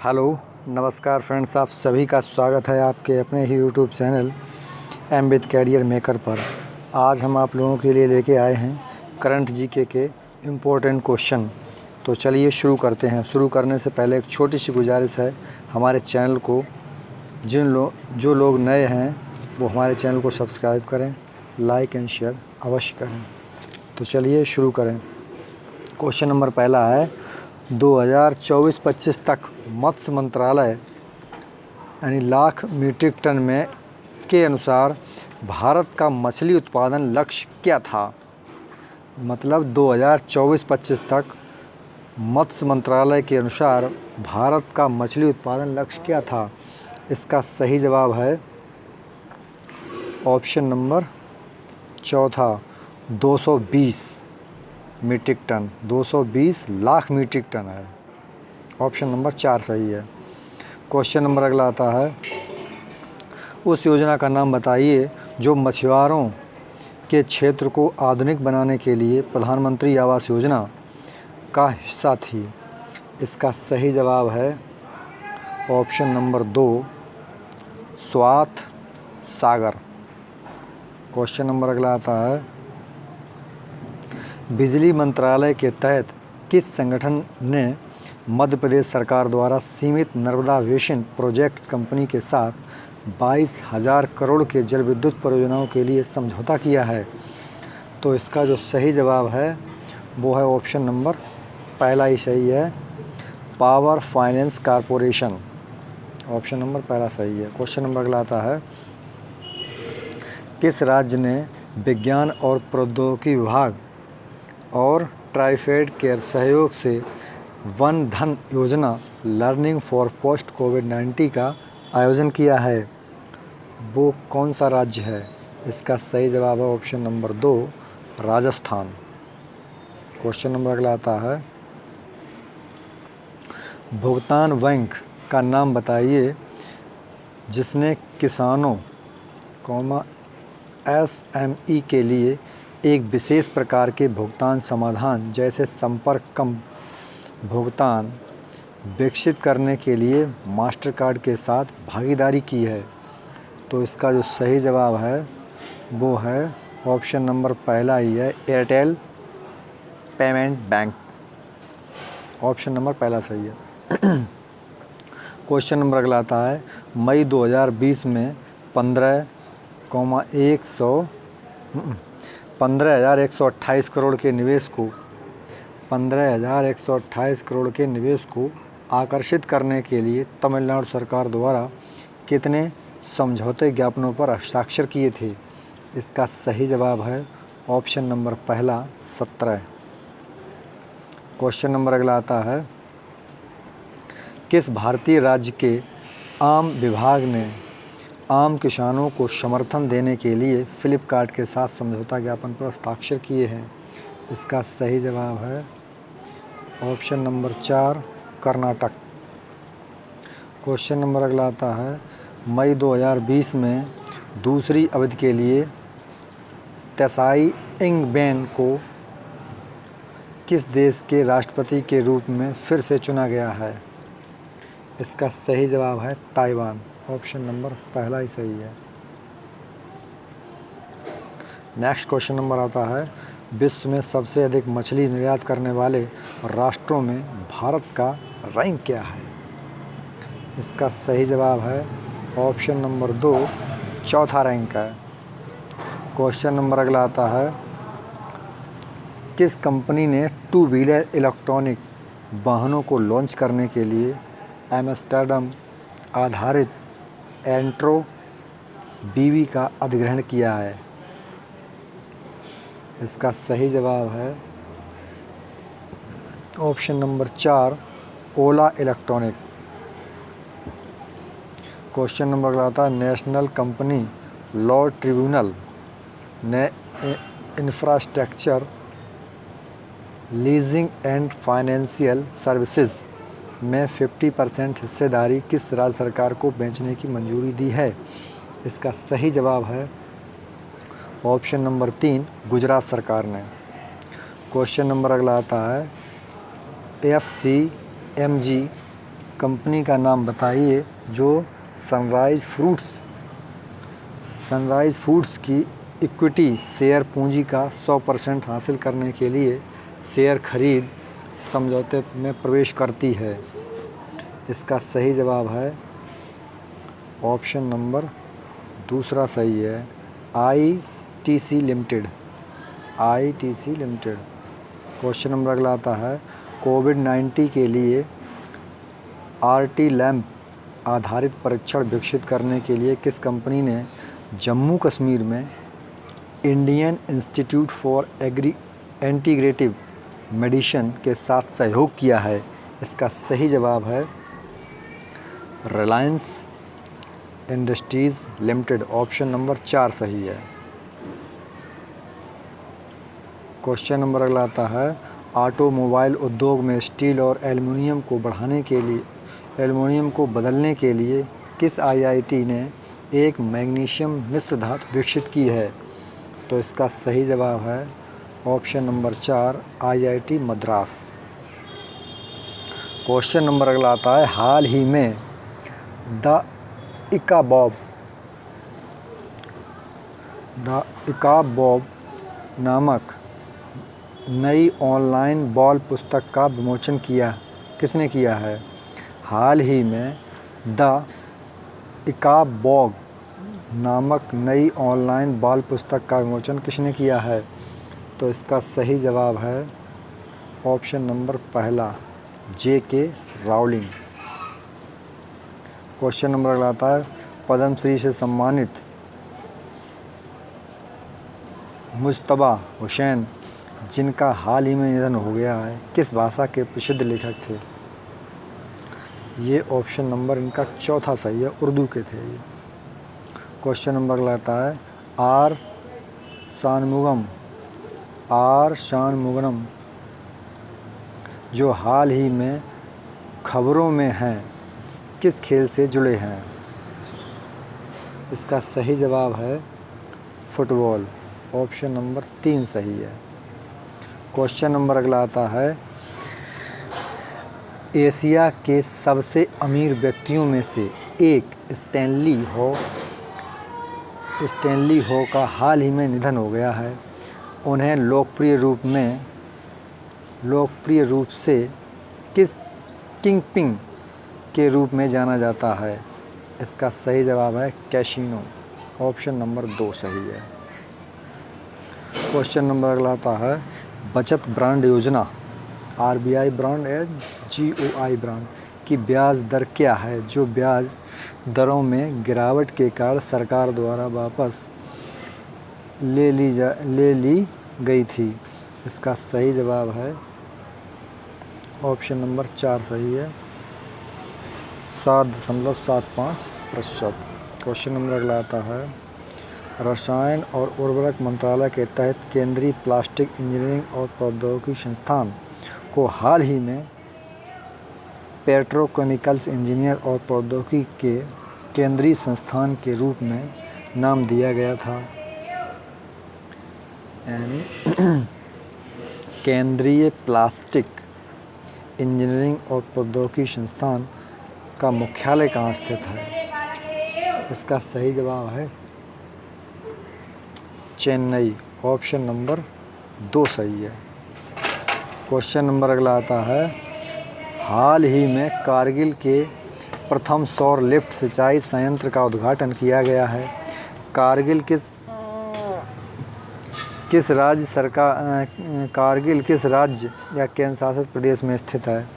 Hello, नमस्कार friends. आप सभी का स्वागत है आपके अपने ही YouTube channel M with career maker पर। आज हम आप लोगों के लिए लेके आए हैं करंट जीके के इम्पोर्टेंट क्वेश्चन। तो चलिए शुरू करते हैं। शुरू करने से पहले एक छोटी सी गुजारिश है, हमारे चैनल को जो लोग नए हैं वो हमारे चैनल को सब्सक्राइब करें, लाइक एंड शेयर अवश्य करें। तो चलिए शुरू करें। क्वेश्चन नंबर पहला है, 2024-25 तक मत्स्य मंत्रालय यानी लाख मीट्रिक टन में के अनुसार भारत का मछली उत्पादन लक्ष्य क्या था। मतलब 2024-25 तक मत्स्य मंत्रालय के अनुसार भारत का मछली उत्पादन लक्ष्य क्या था। इसका सही जवाब है ऑप्शन नंबर चौथा, 220 metric ton. 220 lakh metric ton है। ऑप्शन नंबर 4 सही है। क्वेश्चन नंबर अगला आता है, उस योजना का नाम बताइए जो मछुआरों के क्षेत्र को आधुनिक बनाने के लिए प्रधानमंत्री आवास योजना का हिस्सा थी। इसका सही जवाब है ऑप्शन नंबर 2, स्वात सागर। क्वेश्चन नंबर अगला आता है, बिजली मंत्रालय के तहत किस संगठन ने मध्य प्रदेश सरकार द्वारा सीमित नर्मदा बेसिन प्रोजेक्ट्स कंपनी के साथ 22,000 करोड़ के जल विद्युत परियोजनाओं के लिए समझौता किया है। तो इसका जो सही जवाब है वो है ऑप्शन नंबर पहला ही सही है, power finance corporation. Option number पहला सही है। क्वेश्चन नंबर अगला आता है, किस राज्य ने विज्ञान और प्रौद्योगिकी विभाग और ट्राइफेड के सहयोग से वन धन योजना लर्निंग फॉर पोस्ट कोविड-19 का आयोजन किया है। वो कौन सा राज्य है। इसका सही जवाब है option number 2, Rajasthan. Question number अगला आता है, भुगतान बैंक का नाम बताइए जिसने किसानों एसएमई के लिए एक विशेष प्रकार के भुगतान समाधान जैसे संपर्क कम भुगतान विकसित करने के लिए मास्टरकार्ड के साथ भागीदारी की है। तो इसका जो सही जवाब है वो है ऑप्शन नंबर पहला ही है, Airtel payment bank. Option number पहला सही है। क्वेश्चन नंबर अगला आता है, मई 2020 में 15,128 करोड़ के निवेश को 15,128 करोड़ के निवेश को आकर्षित करने के लिए तमिलनाडु सरकार द्वारा कितने समझौते ज्ञापनों पर हस्ताक्षर किए थे। इसका सही जवाब है ऑप्शन नंबर पहला, 17। क्वेश्चन नंबर अगला आता है, किस भारतीय राज्य के आम विभाग ने आम किसानों को समर्थन देने के लिए फ्लिपकार्ट के साथ समझौता ज्ञापन पर हस्ताक्षर किए हैं। इसका सही जवाब है option number 4, Karnataka. Question number अगला आता है, मई 2020 में दूसरी अवधि के लिए त्साई इंग-बेन को किस देश के राष्ट्रपति के रूप में फिर से चुना गया है। इसका सही जवाब है ताइवान। ऑप्शन नंबर पहला ही सही है। नेक्स्ट क्वेश्चन नंबर आता है, विश्व में सबसे अधिक मछली निर्यात करने वाले राष्ट्रों में भारत का रैंक क्या है। इसका सही जवाब है ऑप्शन नंबर 2, चौथा रैंक है। क्वेश्चन नंबर अगला आता है, किस कंपनी ने 2 व्हीलर इलेक्ट्रॉनिक वाहनों को लॉन्च करने के लिए एम्स्टर्डम आधारित एंट्रो बीवी का अधिग्रहण किया है। इसका सही जवाब है option number 4, Ola electronic. Question number अगला आता है, नेशनल कंपनी लॉ ट्रिब्यूनल ने infrastructure leasing and financial services में 50% हिस्सेदारी किस राज्य सरकार को बेचने की मंजूरी दी है। इसका सही जवाब है ऑप्शन नंबर 3, गुजरात सरकार ने। क्वेश्चन नंबर अगला आता है, एफसीएमजी कंपनी का नाम बताइए जो सनराइज़ फूड्स की इक्विटी शेयर पूंजी का 100% हासिल करने के लिए शेयर खरीद समझौते में प्रवेश करती है। इसका सही जवाब है ऑप्शन नंबर दूसरा सही है, ITC लिमिटेड। क्वेश्चन नंबर अगला आता है, कोविड-19 के लिए RT-LAMP आधारित परीक्षण विकसित करने के लिए किस कंपनी ने जम्मू कश्मीर में Indian institute for integrative medicine के साथ सहयोग किया है? इसका सही जवाब है Reliance industries limited. Option number 4 सही है। क्वेश्चन नंबर अगला आता है, ऑटोमोबाइल उद्योग में स्टील और एल्युमिनियम को बदलने के लिए किस IIT ने एक मैग्नीशियम मिश्र धातु विकसित की है? तो इसका सही जवाब है option number 4, IIT Madras. Question number अगला आता है, हाल ही में द इकाबॉब नामक नई ऑनलाइन बॉल पुस्तक का विमोचन किसने किया है? हाल ही में द इकाबॉब नामक नई ऑनलाइन बॉल पुस्तक का विमोचन किसने किया है? तो इसका सही जवाब है ऑप्शन नंबर पहला, JK राउलिंग। क्वेश्चन नंबर अगला आता है, पद्मश्री से सम्मानित मुज्तबा हुसैन जिनका हाल ही में निधन हो गया है, किस भाषा के प्रसिद्ध लेखक थे? ये ऑप्शन नंबर इनका चौथा सही है, उर्दू के थे ये। क्वेश्चन नंबर अगला आता है, आर शानमुगम जो हाल ही में खबरों में हैं, किस खेल से जुड़े हैं? इसका सही जवाब है फुटबॉल। ऑप्शन नंबर 3 सही है। क्वेश्चन नंबर अगला आता है, एशिया के सबसे अमीर व्यक्तियों में से एक स्टैनली हो का हाल ही में निधन हो गया है। उन्हें लोकप्रिय रूप से किस किंगपिन के रूप में जाना जाता है? इसका सही जवाब है कैसीनो। ऑप्शन नंबर 2 सही है। क्वेश्चन नंबर अगला आता है, बचत ब्रांड योजना RBI ब्रांड या GOI ब्रांड की ब्याज दर क्या है जो ब्याज दरों में गिरावट के कारण सरकार द्वारा वापस ले ली गई थी? इसका सही जवाब है ऑप्शन नंबर 4 सही है, 7.75%। क्वेश्चन नंबर अगला आता है, रसायन और उर्वरक मंत्रालय के तहत केंद्रीय प्लास्टिक इंजीनियरिंग और प्रौद्योगिकी संस्थान को हाल ही में पेट्रोकेमिकल्स इंजीनियर और प्रौद्योगिकी के केंद्रीय संस्थान के रूप में नाम दिया गया था। यानी केंद्रीय प्लास्टिक इंजीनियरिंग और प्रौद्योगिकी संस्थान का मुख्यालय कहाँ स्थित है? इसका सही जवाब है चेन्नई। ऑप्शन नंबर 2 सही है। क्वेश्चन नंबर अगला आता है, हाल ही में कारगिल के प्रथम सौर लिफ्ट सिंचाई संयंत्र का उद्घाटन किया गया है। कारगिल किस राज्य या केंद्र शासित प्रदेश में स्थित है?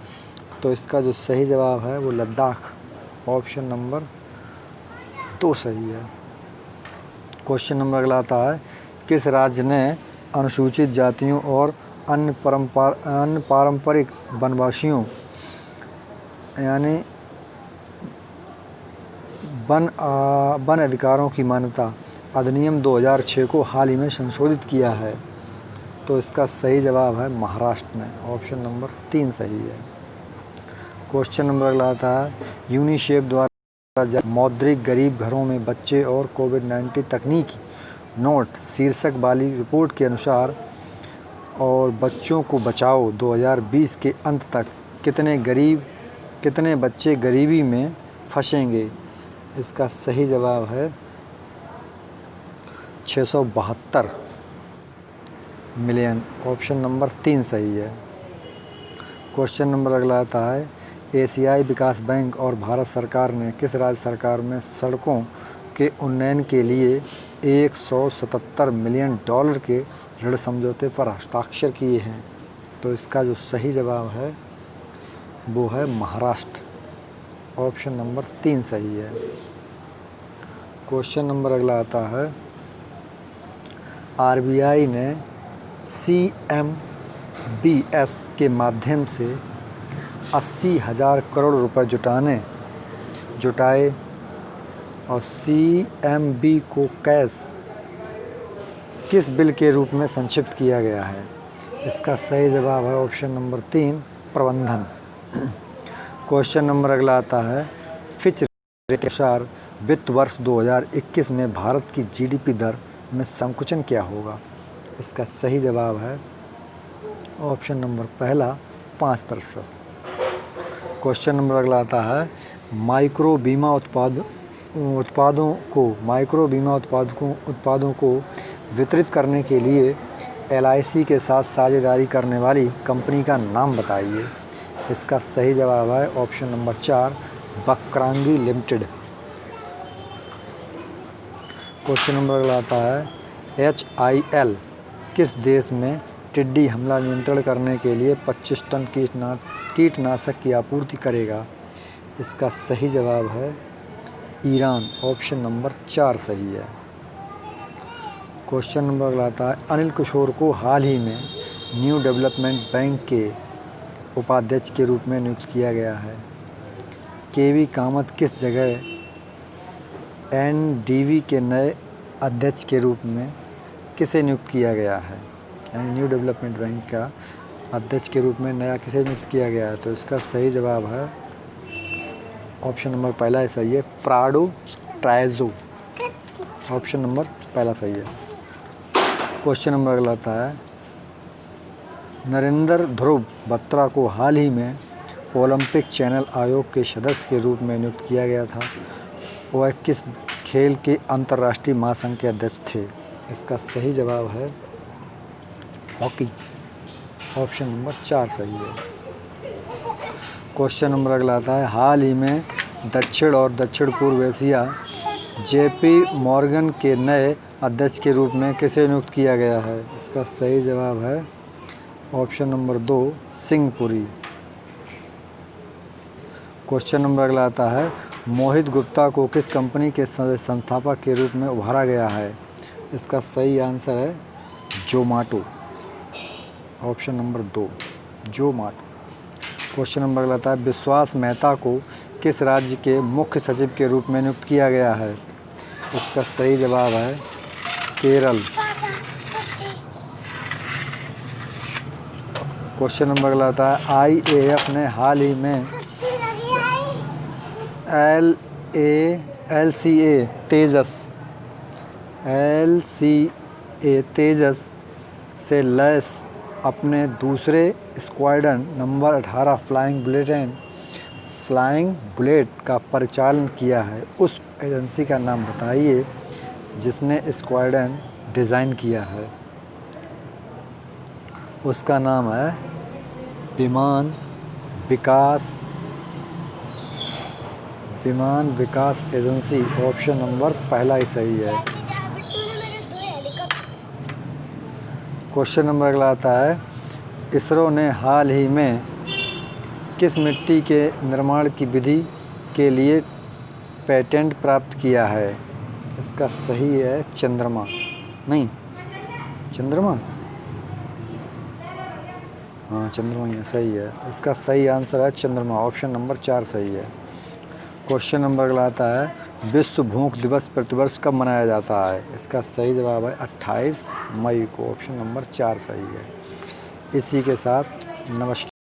तो इसका जो सही जवाब है वो लद्दाख। ऑप्शन नंबर 2 सही है। क्वेश्चन नंबर अगला आता है, किस राज्य ने अनुसूचित जातियों और अन्य पारंपरिक वनवासियों यानी वन अधिकारों की मान्यता अधिनियम 2006 को हाल ही में संशोधित किया है? तो इसका सही जवाब है महाराष्ट्र ने। ऑप्शन नंबर 3 सही है। क्वेश्चन नंबर अगला आता है, यूनिसेफ द्वारा मौद्रिक गरीब घरों में बच्चे और कोविड-19 तकनीकी नोट शीर्षक वाली रिपोर्ट के अनुसार और बच्चों को बचाओ 2020 के अंत तक कितने गरीब कितने बच्चे गरीबी में फंसेंगे? इसका सही जवाब है 672 मिलियन। ऑप्शन नंबर 3 सही है। क्वेश्चन नंबर अगला आता है, एशियाई विकास बैंक और भारत सरकार ने किस राज्य सरकार में सड़कों के उन्नयन के लिए 177 मिलियन डॉलर के ऋण समझौते पर हस्ताक्षर किए हैं? तो इसका जो सही जवाब है वो है महाराष्ट्र। ऑप्शन नंबर 3 सही है। क्वेश्चन नंबर अगला आता है, आरबीआई ने CMBS के माध्यम से 80,000 करोड़ रुपए जुटाए और CMB को कैश किस बिल के रूप में संक्षिप्त किया गया है? इसका सही जवाब है ऑप्शन नंबर 3 प्रबंधन। क्वेश्चन नंबर अगला आता है, फिच रेट के अनुसार वित्त वर्ष 2021 में भारत की GDP दर में संकुचन क्या होगा? इसका सही जवाब है ऑप्शन नंबर पहला 5%। क्वेश्चन नंबर अगला आता है, माइक्रो बीमा उत्पादों को वितरित करने के लिए LIC के साथ साझेदारी करने वाली कंपनी का नाम बताइए। इसका सही जवाब है option number 4 Vakrangee limited. Question number अगला आता है, HIL किस देश में टिड्डी हमला नियंत्रण करने के लिए 25 टन कीटनाशक की आपूर्ति करेगा? इसका सही जवाब है ईरान। ऑप्शन नंबर 4 सही है। क्वेश्चन नंबर अगला आता है, अनिल किशोर को हाल ही में न्यू डेवलपमेंट बैंक के उपाध्यक्ष के रूप में नियुक्त किया गया है। KV कामत किस जगह NDV के नए अध्यक्ष के रूप में किसे नियुक्त किया गया है? यानी न्यू डेवलपमेंट बैंक का अध्यक्ष के रूप में नया किसे नियुक्त किया गया है? तो इसका सही जवाब है ऑप्शन नंबर पहला ही सही है प्राडो ट्राइजो। ऑप्शन नंबर पहला सही है। क्वेश्चन नंबर अगला आता है, नरेंद्र ध्रुव बत्रा को हाल ही में ओलंपिक चैनल आयोग के सदस्य के रूप में नियुक्त किया गया था। वह किस खेल के अंतर्राष्ट्रीय महासंघ के अध्यक्ष थे? इसका सही जवाब है हॉकी। ऑप्शन नंबर 4 सही है। क्वेश्चन नंबर अगला आता है, हाल ही में दक्षिण और दक्षिण पूर्व एशिया JP मॉर्गन के नए अध्यक्ष के रूप में किसे नियुक्त किया गया है? इसका सही जवाब है option number 2 Sinhapuri. Question number अगला आता है, मोहित गुप्ता को किस कंपनी के संस्थापक के रूप में उभारा गया है? इसका सही आंसर है Zomato. Option number 2 Zomato. Question number अगला आता है, विश्वास मेहता को किस राज्य के मुख्य सचिव के रूप में नियुक्त किया गया है? इसका सही जवाब है केरल। क्वेश्चन नंबर अगला आता है, IAF ने हाल ही में LCA तेजस से लैस अपने दूसरे स्क्वाड्रन नंबर 18 फ्लाइंग बुलेट का परिचालन किया है। उस एजेंसी का नाम बताइए जिसने स्क्वाड्रन डिज़ाइन किया है। उसका नाम है विमान विकास एजेंसी। ऑप्शन नंबर पहला ही सही है। क्वेश्चन नंबर अगला आता है, इसरो ने हाल ही में किस मिट्टी के निर्माण की विधि के लिए पेटेंट प्राप्त किया है? इसका सही है चंद्रमा। हाँ चंद्रमा ही सही है। इसका सही आंसर है चंद्रमा। ऑप्शन नंबर 4 सही है। क्वेश्चन नंबर अगला आता है, विश्व भूख दिवस प्रतिवर्ष कब मनाया जाता है? इसका सही जवाब है 28 मई को। ऑप्शन नंबर 4 सही है। इसी के साथ नमस्कार।